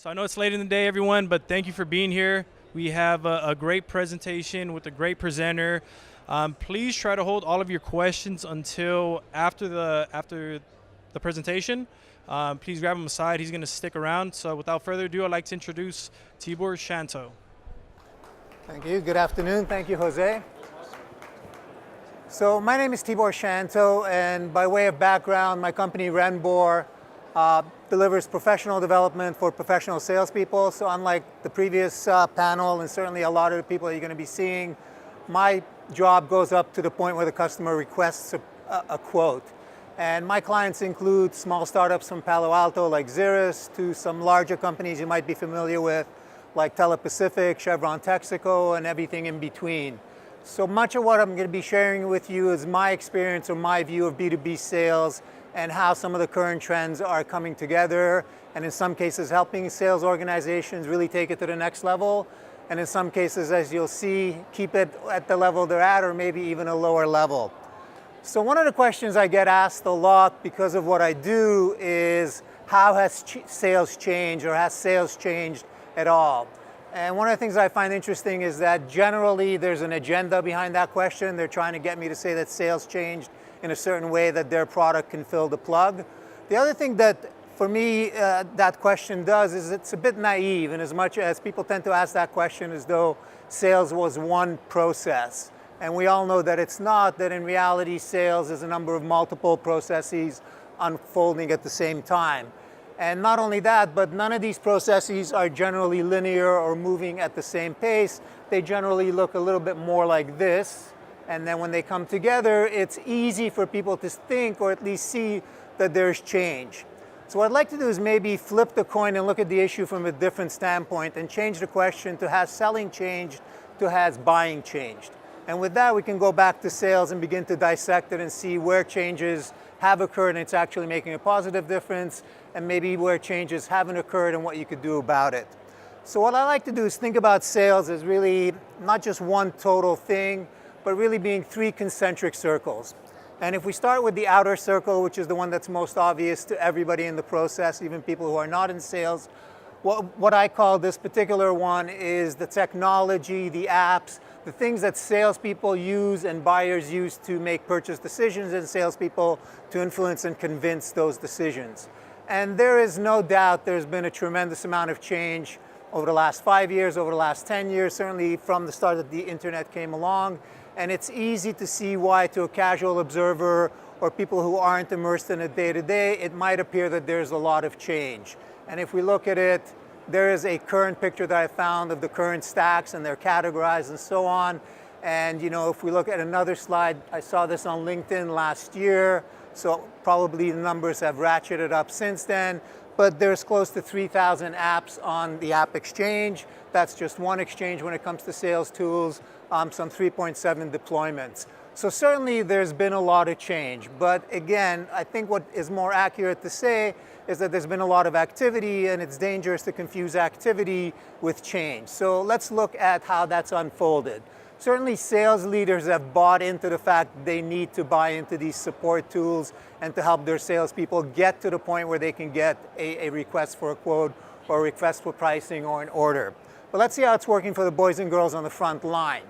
So I know it's late in the day, everyone, but thank you for being here. We have a great presentation with a great presenter. Please try to hold all of your questions until after the presentation. Please grab him aside. He's going to stick around. So without further ado, I'd like to introduce Tibor Shanto. Thank you. Good afternoon. Thank you, Jose. So my name is Tibor Shanto, and by way of background, my company Renbor delivers professional development for professional salespeople. So unlike the previous panel, and certainly a lot of the people that you're going to be seeing, my job goes up to the point where the customer requests a quote. And my clients include small startups from Palo Alto like Xeris to some larger companies you might be familiar with like Telepacific, Chevron Texaco, and everything in between. So much of what I'm going to be sharing with you is my experience or my view of B2B sales and how some of the current trends are coming together, and in some cases helping sales organizations really take it to the next level, and in some cases, as you'll see, keep it at the level they're at or maybe even a lower level. So one of the questions I get asked a lot because of what I do is, how has sales changed, or has sales changed at all? And one of the things I find interesting is that generally there's an agenda behind that question. They're trying to get me to say that sales changed in a certain way that their product can fill the plug. The other thing that, for me, that question does is it's a bit naive, in as much as people tend to ask that question as though sales was one process. And we all know that it's not, that in reality sales is a number of multiple processes unfolding at the same time. And not only that, but none of these processes are generally linear or moving at the same pace. They generally look a little bit more like this. And then when they come together, it's easy for people to think, or at least see, that there's change. So what I'd like to do is maybe flip the coin and look at the issue from a different standpoint and change the question to, has selling changed, to has buying changed? And with that, we can go back to sales and begin to dissect it and see where changes have occurred and it's actually making a positive difference, and maybe where changes haven't occurred and what you could do about it. So what I like to do is think about sales as really not just one total thing, but really being three concentric circles. And if we start with the outer circle, which is the one that's most obvious to everybody in the process, even people who are not in sales, what I call this particular one is the technology, the apps, the things that salespeople use and buyers use to make purchase decisions, and salespeople to influence and convince those decisions. And there is no doubt there's been a tremendous amount of change over the last 5 years, over the last 10 years, certainly from the start that the internet came along. And it's easy to see why, to a casual observer or people who aren't immersed in it day to day, it might appear that there's a lot of change. And if we look at it, there is a current picture that I found of the current stacks, and they're categorized and so on. And if we look at another slide, I saw this on LinkedIn last year, so probably the numbers have ratcheted up since then. But there's close to 3,000 apps on the App Exchange. That's just one exchange when it comes to sales tools, some 3.7 deployments. So certainly there's been a lot of change. But again, I think what is more accurate to say is that there's been a lot of activity, and it's dangerous to confuse activity with change. So let's look at how that's unfolded. Certainly sales leaders have bought into the fact they need to buy into these support tools and to help their salespeople get to the point where they can get a request for a quote or a request for pricing or an order. But let's see how it's working for the boys and girls on the front line.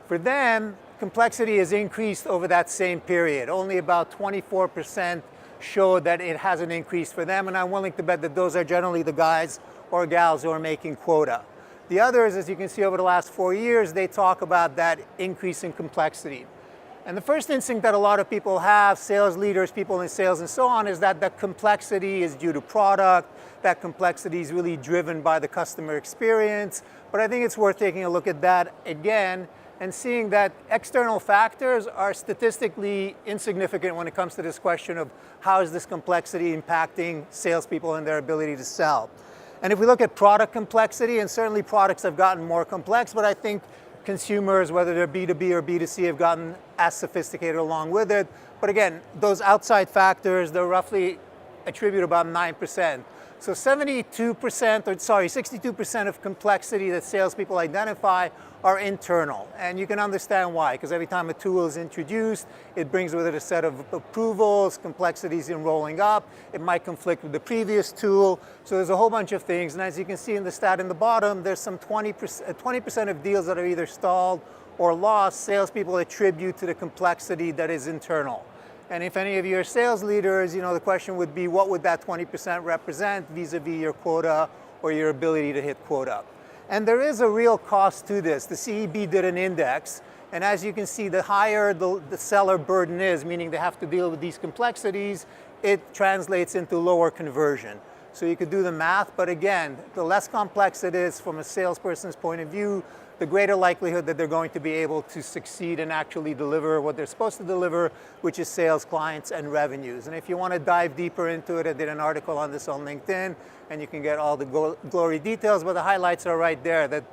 For them, complexity has increased over that same period. Only about 24% show that it hasn't increased for them, and I'm willing to bet that those are generally the guys or gals who are making quota. The others, as you can see over the last 4 years, they talk about that increase in complexity. And the first instinct that a lot of people have, sales leaders, people in sales and so on, is that the complexity is due to product, that complexity is really driven by the customer experience. But I think it's worth taking a look at that again and seeing that external factors are statistically insignificant when it comes to this question of how is this complexity impacting salespeople and their ability to sell. And if we look at product complexity, and certainly products have gotten more complex, but I think consumers, whether they're B2B or B2C, have gotten as sophisticated along with it. But again, those outside factors, they're roughly attribute about 9%. So 62% of complexity that salespeople identify are internal. And you can understand why, because every time a tool is introduced, it brings with it a set of approvals, complexities in rolling up. It might conflict with the previous tool. So there's a whole bunch of things. And as you can see in the stat in the bottom, there's some 20% of deals that are either stalled or lost, salespeople attribute to the complexity that is internal. And if any of you are sales leaders, the question would be, what would that 20% represent vis-a-vis your quota or your ability to hit quota? And there is a real cost to this. The CEB did an index, and as you can see, the higher the seller burden is, meaning they have to deal with these complexities, it translates into lower conversion. So you could do the math, but again, the less complex it is from a salesperson's point of view, the greater likelihood that they're going to be able to succeed and actually deliver what they're supposed to deliver, which is sales, clients, and revenues. And if you want to dive deeper into it, I did an article on this on LinkedIn, and you can get all the glory details, but the highlights are right there, that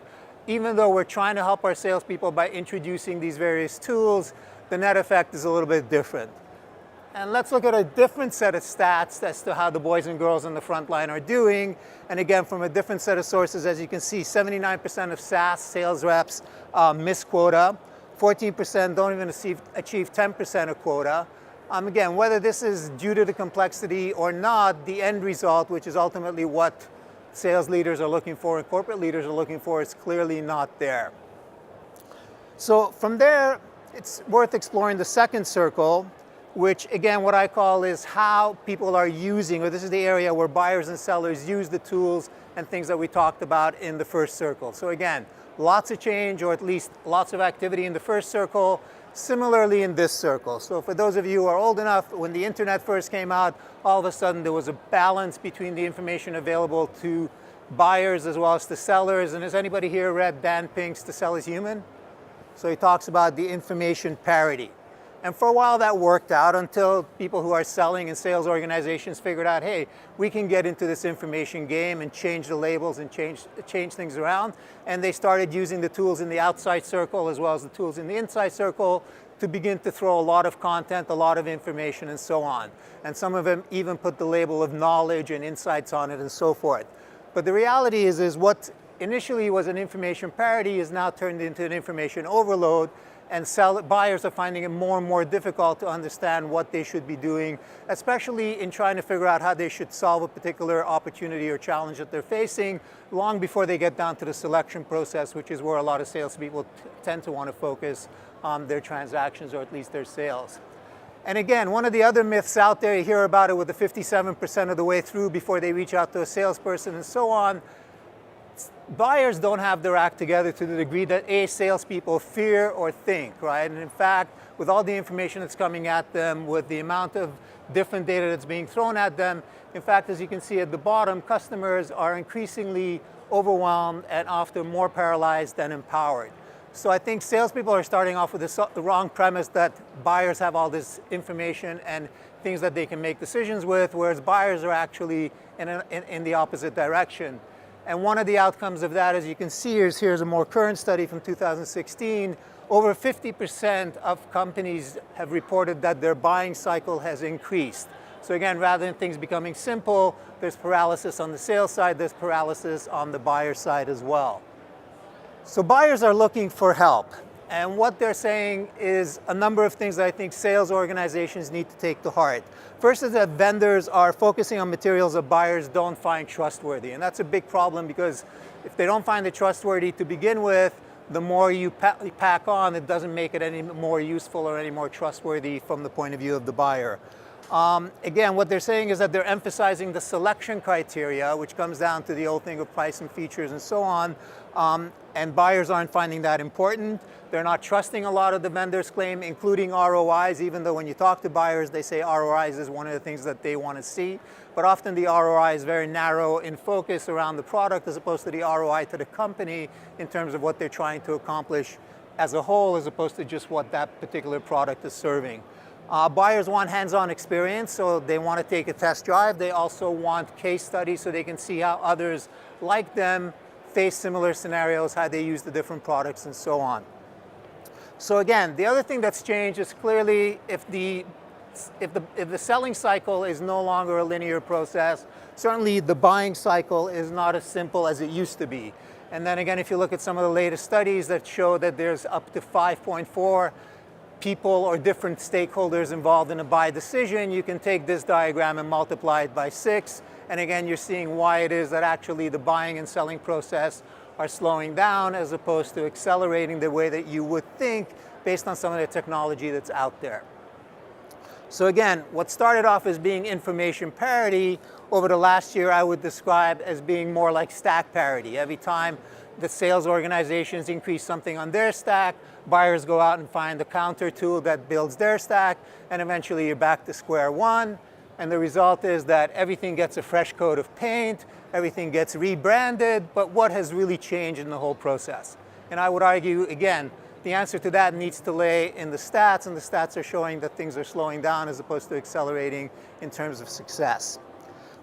even though we're trying to help our salespeople by introducing these various tools, the net effect is a little bit different. And let's look at a different set of stats as to how the boys and girls on the front line are doing. And again, from a different set of sources, as you can see, 79% of SaaS sales reps miss quota. 14% don't even achieve 10% of quota. Again, whether this is due to the complexity or not, the end result, which is ultimately what sales leaders are looking for and corporate leaders are looking for, is clearly not there. So from there, it's worth exploring the second circle, which again, what I call is how people are using, or this is the area where buyers and sellers use the tools and things that we talked about in the first circle. So again, lots of change, or at least lots of activity in the first circle, similarly in this circle. So for those of you who are old enough, when the internet first came out, all of a sudden there was a balance between the information available to buyers as well as to sellers. And has anybody here read Dan Pink's To Sell is Human? So he talks about the information parity. And for a while that worked out until people who are selling in sales organizations figured out, hey, we can get into this information game and change the labels and change things around. And they started using the tools in the outside circle as well as the tools in the inside circle to begin to throw a lot of content, a lot of information, and so on. And some of them even put the label of knowledge and insights on it and so forth. But the reality is what initially was an information parity is now turned into an information overload. And buyers are finding it more and more difficult to understand what they should be doing, especially in trying to figure out how they should solve a particular opportunity or challenge that they're facing, long before they get down to the selection process, which is where a lot of salespeople tend to want to focus on their transactions, or at least their sales. And again, one of the other myths out there, you hear about it with the 57% of the way through before they reach out to a salesperson and so on. Buyers don't have their act together to the degree that salespeople fear or think, right? And in fact, with all the information that's coming at them, with the amount of different data that's being thrown at them, in fact, as you can see at the bottom, customers are increasingly overwhelmed and often more paralyzed than empowered. So I think salespeople are starting off with the wrong premise that buyers have all this information and things that they can make decisions with, whereas buyers are actually in the opposite direction. And one of the outcomes of that, as you can see, here's a more current study from 2016. Over 50% of companies have reported that their buying cycle has increased. So again, rather than things becoming simple, there's paralysis on the sales side, there's paralysis on the buyer side as well. So buyers are looking for help. And what they're saying is a number of things that I think sales organizations need to take to heart. First is that vendors are focusing on materials that buyers don't find trustworthy. And that's a big problem, because if they don't find it trustworthy to begin with, the more you pack on, it doesn't make it any more useful or any more trustworthy from the point of view of the buyer. Again, what they're saying is that they're emphasizing the selection criteria, which comes down to the old thing of price and features and so on. And buyers aren't finding that important. They're not trusting a lot of the vendors' claim, including ROIs, even though when you talk to buyers, they say ROIs is one of the things that they want to see. But often the ROI is very narrow in focus around the product, as opposed to the ROI to the company in terms of what they're trying to accomplish as a whole, as opposed to just what that particular product is serving. Buyers want hands-on experience, so they want to take a test drive. They also want case studies so they can see how others like them face similar scenarios, how they use the different products, and so on. So again, the other thing that's changed is clearly if the if the selling cycle is no longer a linear process, certainly the buying cycle is not as simple as it used to be. And then again, if you look at some of the latest studies that show that there's up to 5.4 people or different stakeholders involved in a buy decision, you can take this diagram and multiply it by 6. And again, you're seeing why it is that actually the buying and selling process are slowing down as opposed to accelerating the way that you would think based on some of the technology that's out there. So again, what started off as being information parity, over the last year I would describe as being more like stack parity. Every time the sales organizations increase something on their stack, buyers go out and find the counter tool that builds their stack, and eventually you're back to square one. And the result is that everything gets a fresh coat of paint, everything gets rebranded, but what has really changed in the whole process? And I would argue, again, the answer to that needs to lay in the stats, and the stats are showing that things are slowing down as opposed to accelerating in terms of success.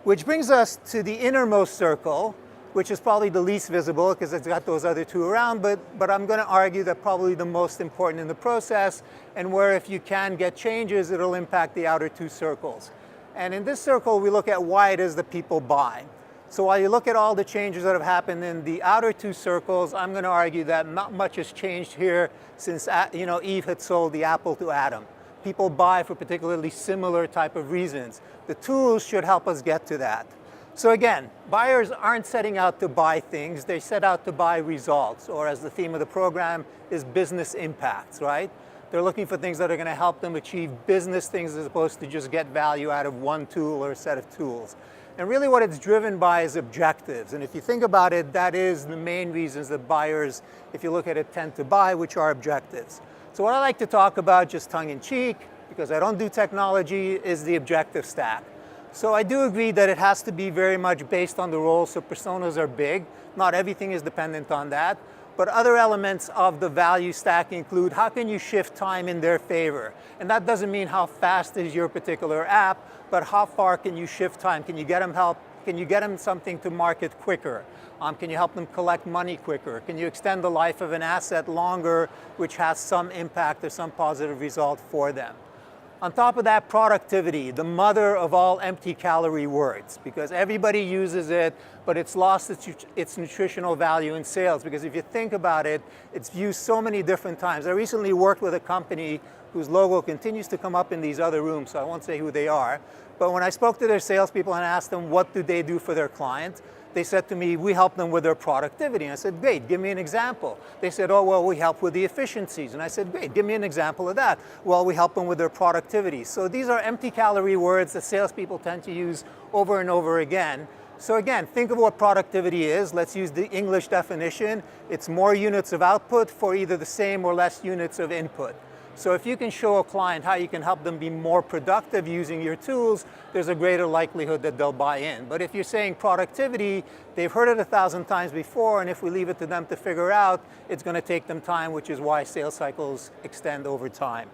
Which brings us to the innermost circle, which is probably the least visible because it's got those other two around, but I'm going to argue that probably the most important in the process, and where if you can get changes, it'll impact the outer two circles. And in this circle, we look at why it is that people buy. So while you look at all the changes that have happened in the outer two circles, I'm going to argue that not much has changed here since Eve had sold the apple to Adam. People buy for particularly similar type of reasons. The tools should help us get to that. So again, buyers aren't setting out to buy things, they set out to buy results, or as the theme of the program is business impacts, right? They're looking for things that are going to help them achieve business things as opposed to just get value out of one tool or a set of tools. And really what it's driven by is objectives. And if you think about it, that is the main reasons that buyers, if you look at it, tend to buy, which are objectives. So what I like to talk about, just tongue-in-cheek, because I don't do technology, is the objective stack. So I do agree that it has to be very much based on the role, so personas are big. Not everything is dependent on that. But other elements of the value stack include how can you shift time in their favor? And that doesn't mean how fast is your particular app, but how far can you shift time? Can you get them help? Can you get them something to market quicker? Can you help them collect money quicker? Can you extend the life of an asset longer, which has some impact or some positive result for them? On top of that, productivity, the mother of all empty calorie words, because everybody uses it, but it's lost its nutritional value in sales. Because if you think about it, it's used so many different times. I recently worked with a company whose logo continues to come up in these other rooms, so I won't say who they are. But when I spoke to their salespeople and asked them what do they do for their clients, they said to me, we help them with their productivity. And I said, great, give me an example. They said, oh, well, we help with the efficiencies. And I said, great, give me an example of that. Well, we help them with their productivity. So these are empty calorie words that salespeople tend to use over and over again. So again, think of what productivity is. Let's use the English definition. It's more units of output for either the same or less units of input. So if you can show a client how you can help them be more productive using your tools, there's a greater likelihood that they'll buy in. But if you're saying productivity, they've heard it 1,000 times before, and if we leave it to them to figure out, it's going to take them time, which is why sales cycles extend over time.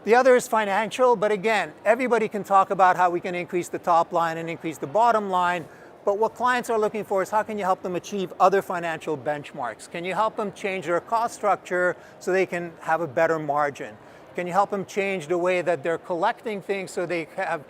The other is financial, but again, everybody can talk about how we can increase the top line and increase the bottom line. But what clients are looking for is how can you help them achieve other financial benchmarks? Can you help them change their cost structure so they can have a better margin? Can you help them change the way that they're collecting things so they have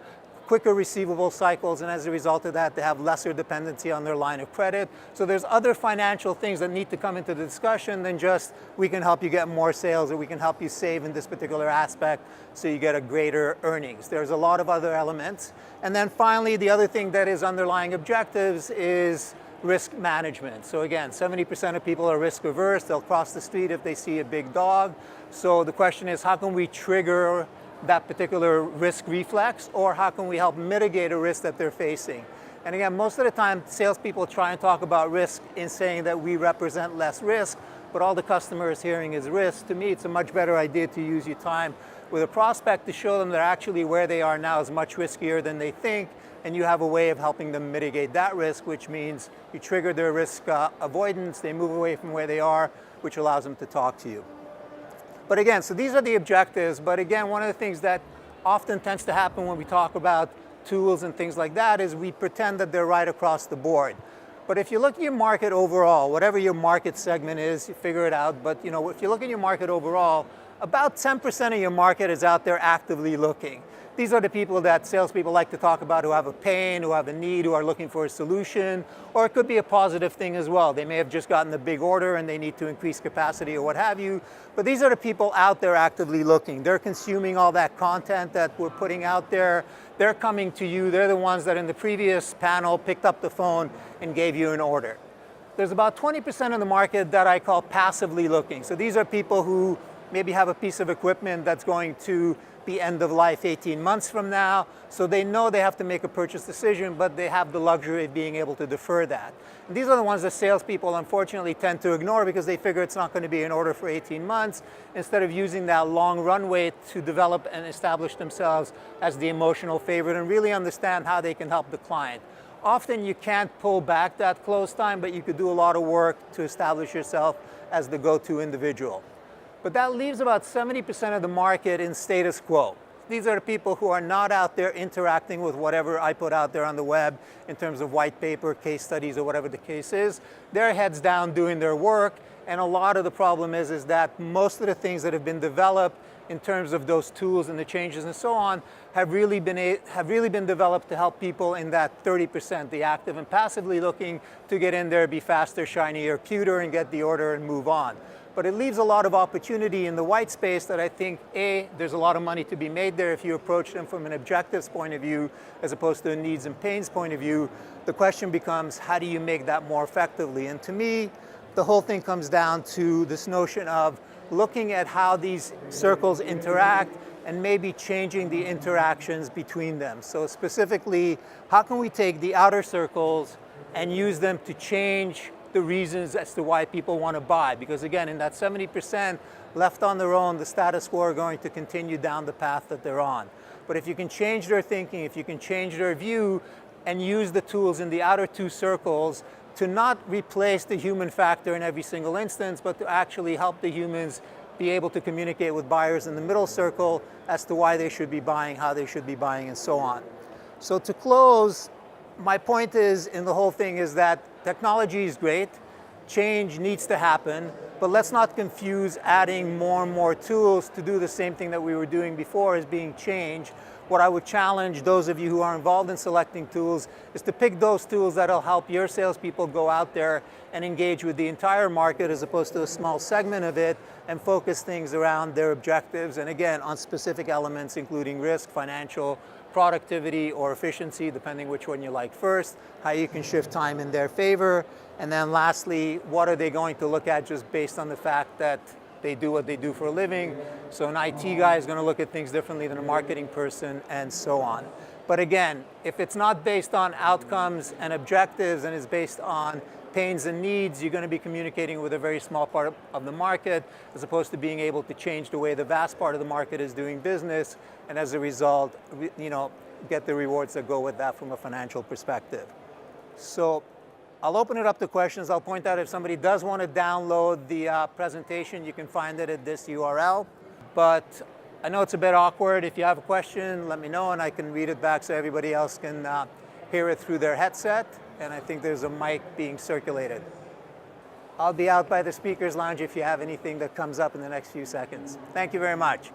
quicker receivable cycles, and as a result of that, they have lesser dependency on their line of credit? So there's other financial things that need to come into the discussion than just we can help you get more sales or we can help you save in this particular aspect so you get a greater earnings. There's a lot of other elements. And then finally, the other thing that is underlying objectives is risk management. So again, 70% of people are risk averse. They'll cross the street if they see a big dog. So the question is, how can we trigger that particular risk reflex, or how can we help mitigate a risk that they're facing? And again, most of the time, salespeople try and talk about risk in saying that we represent less risk, but all the customer is hearing is risk. To me, it's a much better idea to use your time with a prospect to show them that actually where they are now is much riskier than they think, and you have a way of helping them mitigate that risk, which means you trigger their risk avoidance, they move away from where they are, which allows them to talk to you. But again, so these are the objectives, but again, one of the things that often tends to happen when we talk about tools and things like that is we pretend that they're right across the board. But if you look at your market overall, whatever your market segment is, you figure it out, but if you look at your market overall, about 10% of your market is out there actively looking. These are the people that salespeople like to talk about who have a pain, who have a need, who are looking for a solution, or it could be a positive thing as well. They may have just gotten a big order and they need to increase capacity or what have you. But these are the people out there actively looking. They're consuming all that content that we're putting out there. They're coming to you. They're the ones that in the previous panel picked up the phone and gave you an order. There's about 20% of the market that I call passively looking. So these are people who maybe have a piece of equipment that's going to be end of life 18 months from now. So they know they have to make a purchase decision, but they have the luxury of being able to defer that. And these are the ones that salespeople unfortunately tend to ignore because they figure it's not going to be an order for 18 months instead of using that long runway to develop and establish themselves as the emotional favorite and really understand how they can help the client. Often you can't pull back that close time, but you could do a lot of work to establish yourself as the go-to individual. But that leaves about 70% of the market in status quo. These are the people who are not out there interacting with whatever I put out there on the web in terms of white paper, case studies, or whatever the case is. They're heads down doing their work, and a lot of the problem is that most of the things that have been developed in terms of those tools and the changes and so on have really been developed to help people in that 30%, the active and passively looking, to get in there, be faster, shinier, cuter, and get the order and move on. But it leaves a lot of opportunity in the white space that I think, A, there's a lot of money to be made there if you approach them from an objectives point of view as opposed to a needs and pains point of view. The question becomes, how do you make that more effectively? And to me, the whole thing comes down to this notion of looking at how these circles interact and maybe changing the interactions between them. So specifically, how can we take the outer circles and use them to change the reasons as to why people want to buy? Because again, in that 70% left on their own, the status quo are going to continue down the path that they're on. But if you can change their thinking, if you can change their view and use the tools in the outer two circles to not replace the human factor in every single instance, but to actually help the humans be able to communicate with buyers in the middle circle as to why they should be buying, how they should be buying, and so on. So to close, my point is in the whole thing is that technology is great, change needs to happen, but let's not confuse adding more and more tools to do the same thing that we were doing before as being change. What I would challenge those of you who are involved in selecting tools is to pick those tools that'll help your salespeople go out there and engage with the entire market as opposed to a small segment of it and focus things around their objectives and again on specific elements including risk, financial, productivity, or efficiency, depending which one you like first, how you can shift time in their favor, and then lastly, what are they going to look at just based on the fact that they do what they do for a living. So an IT guy is going to look at things differently than a marketing person, and so on. But again, if it's not based on outcomes and objectives and is based on pains and needs, you're going to be communicating with a very small part of the market as opposed to being able to change the way the vast part of the market is doing business, and as a result, get the rewards that go with that from a financial perspective. So I'll open it up to questions. I'll point out if somebody does want to download the presentation, you can find it at this URL. But I know it's a bit awkward. If you have a question, let me know and I can read it back so everybody else can hear it through their headset. And I think there's a mic being circulated. I'll be out by the speakers lounge if you have anything that comes up in the next few seconds. Thank you very much.